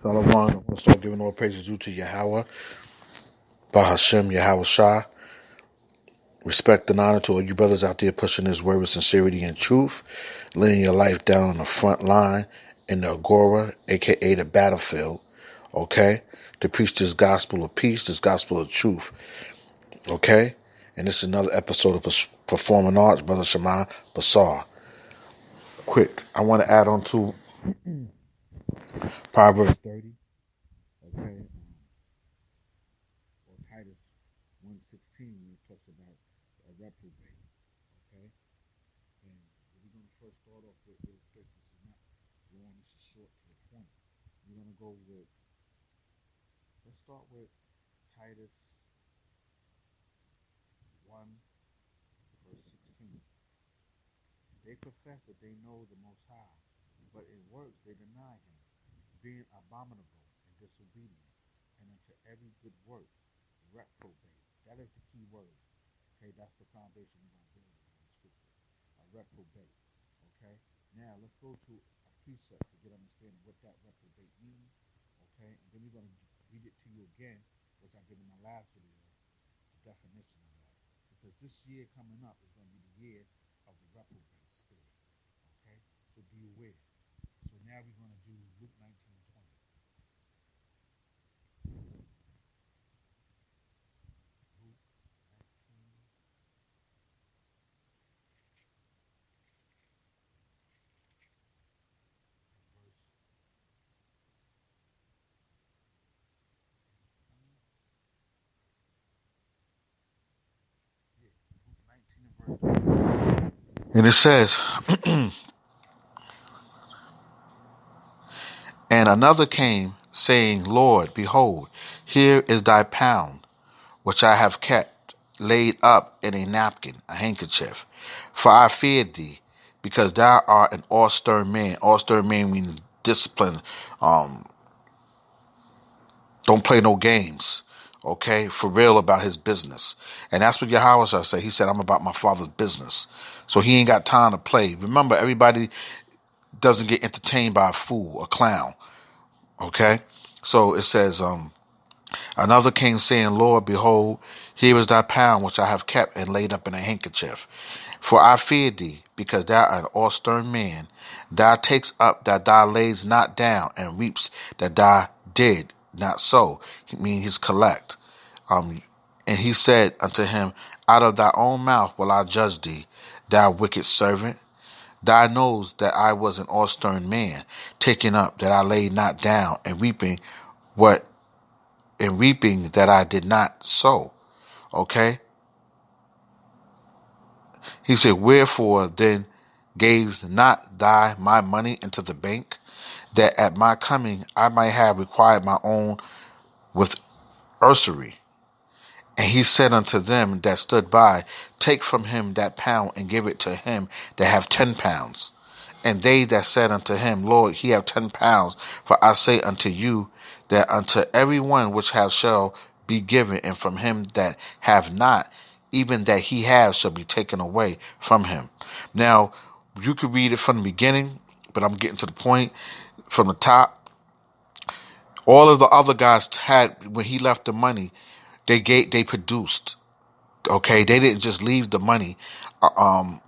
Shalom. I want to start giving all praises due to Yahweh, Bahashem, Yahweh Shah. Respect and honor to all you brothers out there pushing this word with sincerity and truth, laying your life down on the front line in the Agora, aka the battlefield, okay? To preach this gospel of peace, this gospel of truth, okay? And this is another episode of Performing Arts, Brother Shema Basar. Quick, I want to add on to Proverbs 30, okay? Or Titus 1:16, when it talks about a reprobate, okay? And we're going to first start off with real quick. This is not long, this is short to the point. We're going to go with, let's start with Titus 1, verse 16. They profess that they know the Most High, but in works they deny Him, being abominable and disobedient, and unto every good work reprobate. That is the key word. Okay, that's the foundation we're going to build on in Scripture. A reprobate. Okay, now let's go to a precept to get understanding what that reprobate means. Okay, and then we're going to read it to you again, which I did in my last video, the definition of that. Because this year coming up is going to be the year of the reprobate spirit. Okay, so be aware. So now we're going to do Luke 19:20. And it says, and another came, saying, Lord, behold, here is thy pound, which I have kept, laid up in a napkin, a handkerchief. For I feared thee, because thou art an austere man. Austere man means discipline. Don't play no games. Okay, for real about his business. And that's what Yahweh shall say. He said, I'm about my father's business. So he ain't got time to play. Remember, everybody doesn't get entertained by a fool, a clown. Okay, so it says, another came saying, Lord, behold, here is thy pound which I have kept and laid up in a handkerchief. For I feared thee, because thou art an austere man. Thou takes up that thou lays not down, and reaps that thou did not sow. He mean his collect. And he said unto him, out of thy own mouth will I judge thee, thou wicked servant. Thou knows that I was an austere man, taking up that I laid not down, and reaping that I did not sow. Okay? He said, wherefore then gave not thy my money into the bank, that at my coming I might have required my own with usury? And he said unto them that stood by, take from him that pound, and give it to him that have 10 pounds. And they that said unto him, Lord, he have 10 pounds. For I say unto you, that unto every one which have shall be given, and from him that have not, even that he have shall be taken away from him. Now, you could read it from the beginning, but I'm getting to the point from the top. All of the other guys had, when he left the money, they produced. Okay, they didn't just leave the money under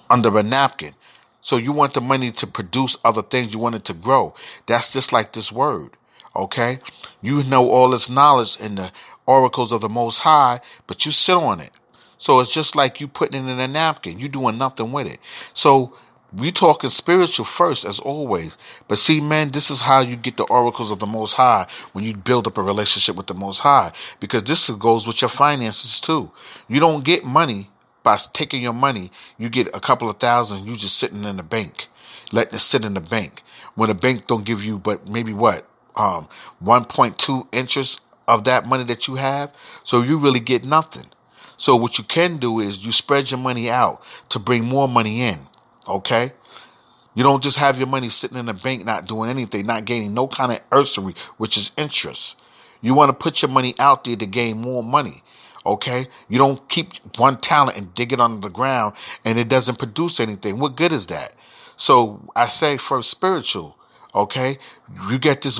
a napkin. So you want the money to produce other things. You want it to grow. That's just like this word. Okay, you know all this knowledge in the oracles of the Most High, but you sit on it. So it's just like you putting it in a napkin. You doing nothing with it. So we talking spiritual first, as always. But see, man, this is how you get the oracles of the Most High, when you build up a relationship with the Most High. Because this goes with your finances too. You don't get money by taking your money. You get a couple of thousand, you just sitting in the bank, letting it sit in the bank. When the bank don't give you but maybe 1.2 interest of that money that you have. So you really get nothing. So what you can do is you spread your money out to bring more money in. Okay? You don't just have your money sitting in the bank not doing anything, not gaining no kind of usury, which is interest. You want to put your money out there to gain more money. Okay? You don't keep one talent and dig it under the ground and it doesn't produce anything. What good is that? So I say first spiritual. Okay, you get this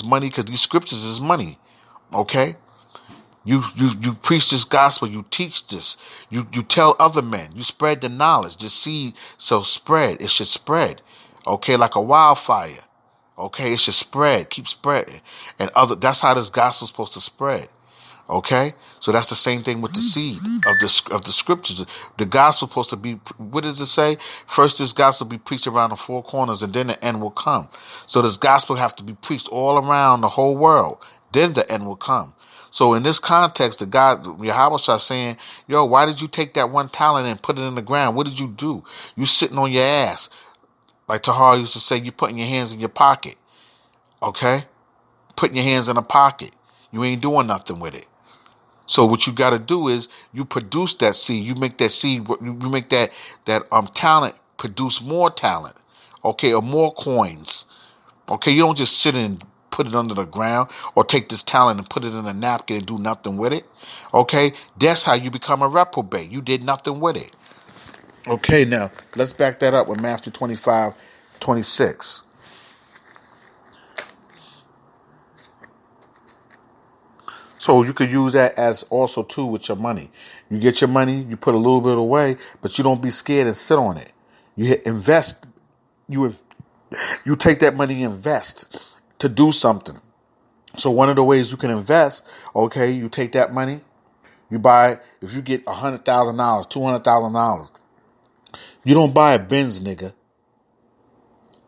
money because these scriptures is money. Okay, you preach this gospel, you teach this, you tell other men, you spread the knowledge, the seed. So spread, it should spread. Okay, like a wildfire. Okay, it should spread, keep spreading, and that's how this gospel is supposed to spread. Okay, so that's the same thing with the seed of the scriptures. The gospel is supposed to be. What does it say? First, this gospel be preached around the four corners, and then the end will come. So this gospel have to be preached all around the whole world. Then the end will come. So in this context, the God Yahweh is saying, "Yo, why did you take that one talent and put it in the ground? What did you do? You sitting on your ass, like Tahar used to say. You putting your hands in your pocket. Okay, putting your hands in a pocket. You ain't doing nothing with it." So what you got to do is you produce that seed. You make that seed. You make that talent produce more talent. Okay, or more coins. Okay, you don't just sit and put it under the ground or take this talent and put it in a napkin and do nothing with it. Okay, that's how you become a reprobate. You did nothing with it. Okay, now let's back that up with Matthew 25:26. So you could use that as also too with your money. You get your money, you put a little bit away, but you don't be scared and sit on it. You invest. You take that money and invest to do something. So one of the ways you can invest, okay, you take that money, you buy. If you get $100,000, $200,000, you don't buy a Benz, nigga.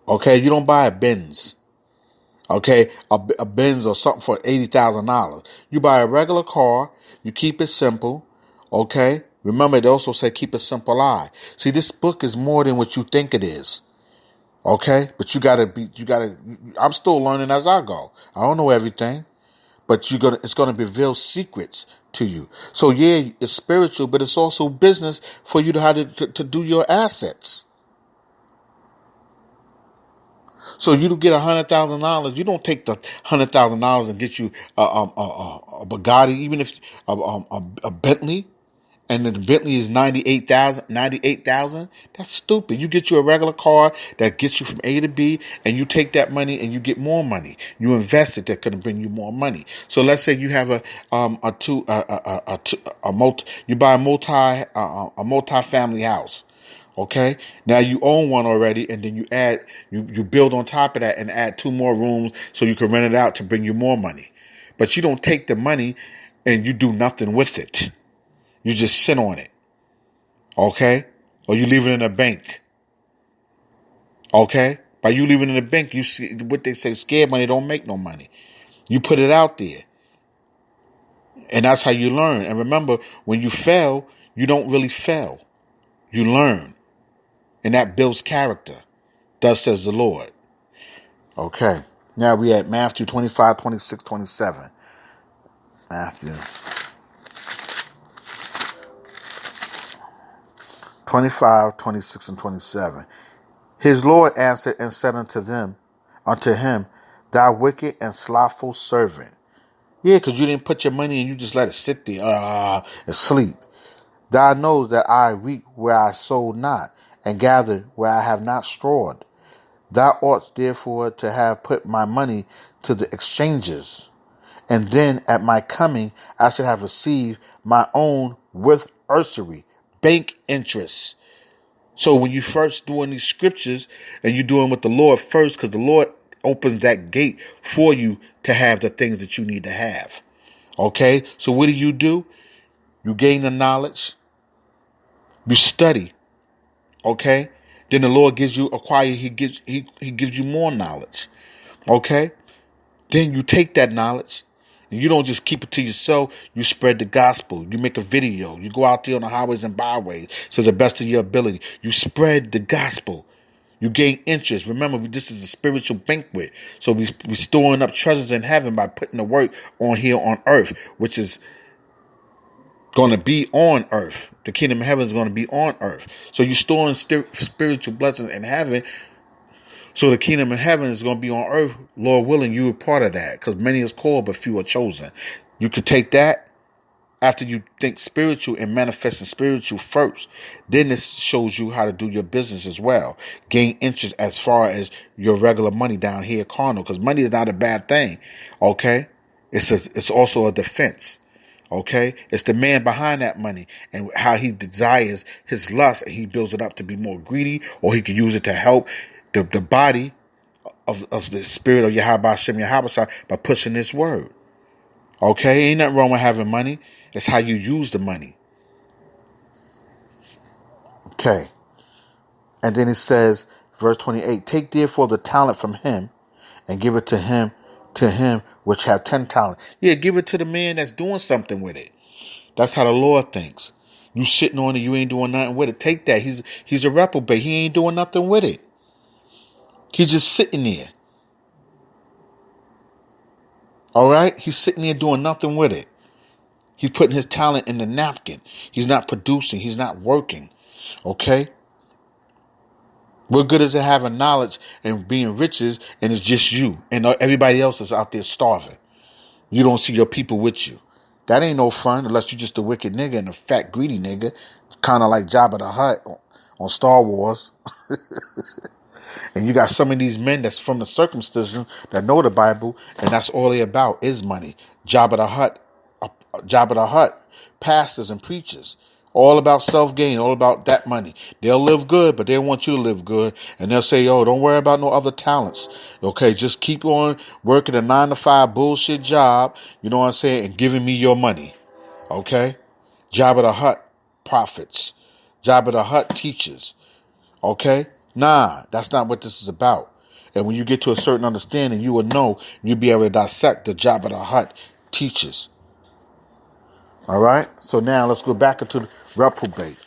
Okay, you don't buy a Benz. Okay, a Benz or something for $80,000. You buy a regular car. You keep it simple. Okay. Remember, they also say keep it simple. See, this book is more than what you think it is. Okay, but you gotta. I'm still learning as I go. I don't know everything, but it's gonna reveal secrets to you. So yeah, it's spiritual, but it's also business for you to do your assets. So you get $100,000. You don't take the $100,000 and get you a Bugatti, even if a Bentley, and then the Bentley is 98,000. 98,000. That's stupid. You get you a regular car that gets you from A to B, and you take that money and you get more money. You invest it, that could bring you more money. So let's say you have you buy a multi-family house. Okay, now you own one already, and then you build on top of that and add 2 more rooms so you can rent it out to bring you more money. But you don't take the money and you do nothing with it. You just sit on it. Okay, or you leave it in a bank. Okay, by you leaving it in the bank, you see what they say: scared money don't make no money. You put it out there, and that's how you learn. And remember, when you fail, you don't really fail. You learn. And that builds character. Thus says the Lord. Okay. Now we at Matthew 25, 26, 27. Matthew 25, 26, and 27. His Lord answered and said unto him, thou wicked and slothful servant. Yeah, because you didn't put your money and you just let it sit there and sleep. Thou knows that I reap where I sowed not, and gather where I have not strawed. Thou oughtest therefore to have put my money to the exchanges, and then at my coming I should have received my own with usury, bank interest. So when you first doing these scriptures, and you're doing with the Lord first, because the Lord opens that gate for you to have the things that you need to have. Okay, so what do? You gain the knowledge, you study. Okay, then the Lord gives you he gives you more knowledge. Okay, then you take that knowledge and you don't just keep it to yourself. You spread the gospel. You make a video. You go out there on the highways and byways to the best of your ability. You spread the gospel. You gain interest. Remember, this is a spiritual banquet. So we're storing up treasures in heaven by putting the work on here on earth, which is going to be on earth. The kingdom of heaven is going to be on earth. So you're storing spiritual blessings in heaven. So the kingdom of heaven is going to be on earth. Lord willing, you are part of that, because many is called, but few are chosen. You could take that After you think spiritual and manifesting spiritual first, then this shows you how to do your business as well. Gain interest as far as your regular money down here, carnal, because money is not a bad thing. Okay, it's also a defense. Okay, it's the man behind that money and how he desires his lust, and he builds it up to be more greedy, or he can use it to help the body of the spirit of Yahweh Hashem Yahweh by pushing this word. Okay, ain't nothing wrong with having money. It's how you use the money. Okay. And then it says, verse 28, take therefore the talent from him and give it to him which have 10 talents. Yeah, give it to the man that's doing something with it. That's how the Lord thinks. You sitting on it, you ain't doing nothing with it. Take that. He's a reprobate. He ain't doing nothing with it. He's just sitting there. All right? He's sitting there doing nothing with it. He's putting his talent in the napkin. He's not producing. He's not working. Okay? What good is it having knowledge and being riches and it's just you and everybody else is out there starving? You don't see your people with you. That ain't no fun unless you're just a wicked nigga and a fat greedy nigga, kind of like Jabba the Hutt on Star Wars. And you got some of these men that's from the circumcision that know the Bible, and that's all they about is money. Jabba the Hutt, pastors and preachers, all about self-gain, all about that money. They'll live good, but they want you to live good, and they'll say, "Oh, don't worry about no other talents. Okay, just keep on working a 9-to-5 bullshit job. You know what I'm saying, and giving me your money." Okay, Jabba the Hutt prophets, Jabba the Hutt teachers. Okay. Nah, that's not what this is about. And when you get to a certain understanding, you will know, you'll be able to dissect the Jabba the Hutt teaches. All right? So now let's go back into the reprobate.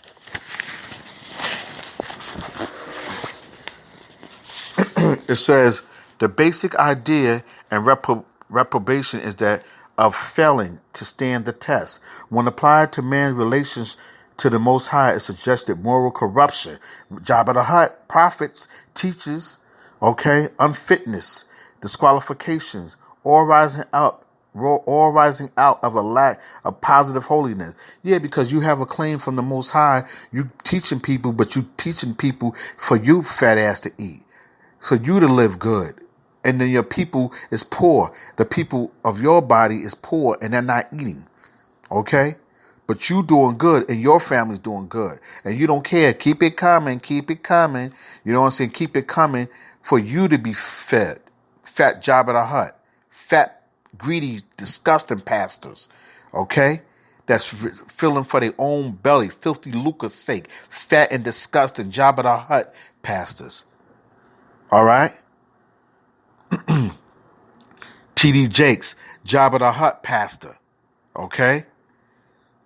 It says, the basic idea in reprobation is that of failing to stand the test. When applied to man's relations to the Most High, it suggested moral corruption. Jabba the Hutt prophets, teaches, okay, unfitness, disqualifications, all rising out of a lack of positive holiness. Yeah, because you have a claim from the Most High, you teaching people, but you teaching people for you fat ass to eat, for you to live good. And then your people is poor. The people of your body is poor and they're not eating. Okay? But you doing good and your family's doing good. And you don't care. Keep it coming. Keep it coming. You know what I'm saying? Keep it coming for you to be fed. Fat Jabba the Hutt. Fat, greedy, disgusting pastors. Okay? That's filling for their own belly. Filthy lucre's sake. Fat and disgusting Jabba the Hutt pastors. All right? T.D. Jakes, Jabba the Hutt pastor. Okay?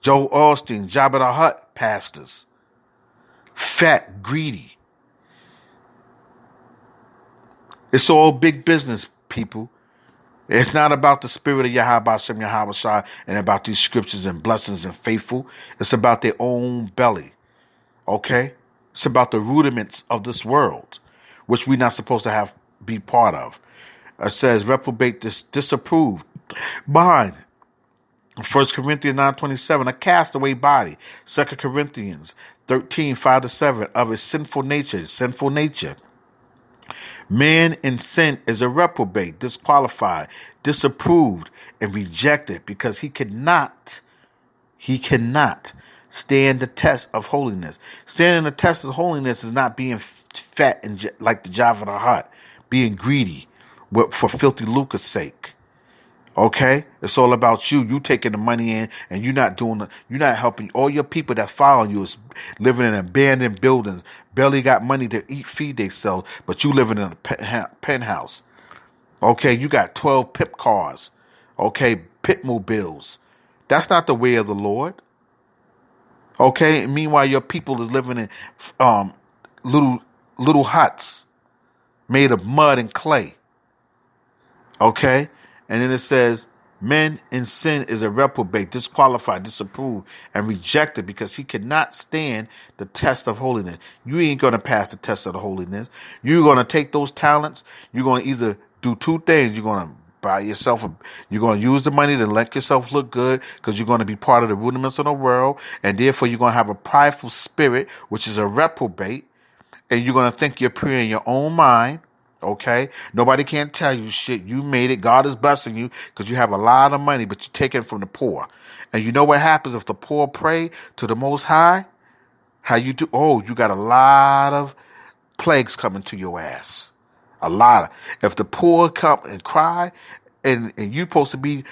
Joe Austin, Jabba the Hutt pastors. Fat, greedy. It's all big business, people. It's not about the spirit of Yahweh Hashem Yahweh Shai and about these scriptures and blessings and faithful. It's about their own belly. Okay? It's about the rudiments of this world, which we're not supposed to be part of. It says, reprobate disapproved mind. 1 Corinthians 9:27, a castaway body. 2 Corinthians 13:5-7, of his sinful nature. Man in sin is a reprobate, disqualified, disapproved, and rejected because he cannot stand the test of holiness. Standing the test of holiness is not being fat and like the Jabba the Hutt, being greedy for filthy lucre's sake. Okay, it's all about you. You taking the money in, and you're not helping. All your people that's following you is living in abandoned buildings, barely got money to feed themselves, but you living in a penthouse. Okay, you got 12 pip cars. Okay, pit mobiles. That's not the way of the Lord. Okay, meanwhile your people is living in little huts made of mud and clay. Okay. And then it says, men in sin is a reprobate, disqualified, disapproved, and rejected because he cannot stand the test of holiness. You ain't going to pass the test of the holiness. You're going to take those talents. You're going to either do two things. You're going to buy yourself. You're going to use the money to let yourself look good because you're going to be part of the rudiments of the world, and therefore you're going to have a prideful spirit, which is a reprobate, and you're going to think you're pure in your own mind. Okay, nobody can tell you shit. You made it. God is blessing you because you have a lot of money, but you take it from the poor. And you know what happens if the poor pray to the Most High? How you do? Oh, you got a lot of plagues coming to your ass. A lot of. If the poor come and cry, and you're supposed to be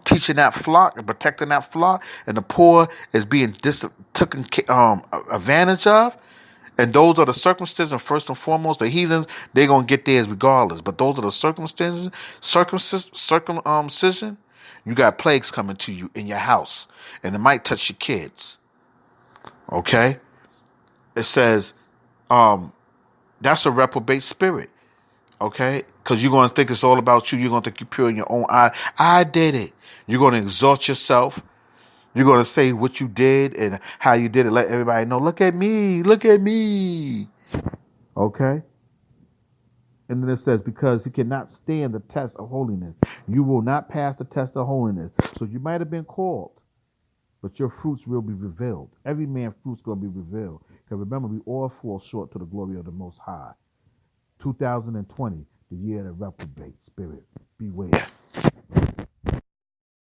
teaching that flock and protecting that flock, and the poor is being taken advantage of, and those are the circumstances. And first and foremost, the heathens, they're gonna get theirs regardless. But those are the circumstances, circumcision. You got plagues coming to you in your house, and it might touch your kids. Okay, it says, that's a reprobate spirit. Okay, because you're gonna think it's all about you. You're gonna think you're pure in your own eye. I did it. You're gonna exalt yourself. You're going to say what you did and how you did it. Let everybody know, look at me. Look at me. Okay? And then it says, because you cannot stand the test of holiness. You will not pass the test of holiness. So you might have been called, but your fruits will be revealed. Every man's fruit's going to be revealed. Because remember, we all fall short to the glory of the Most High. 2020, the year of the reprobate spirit. Beware.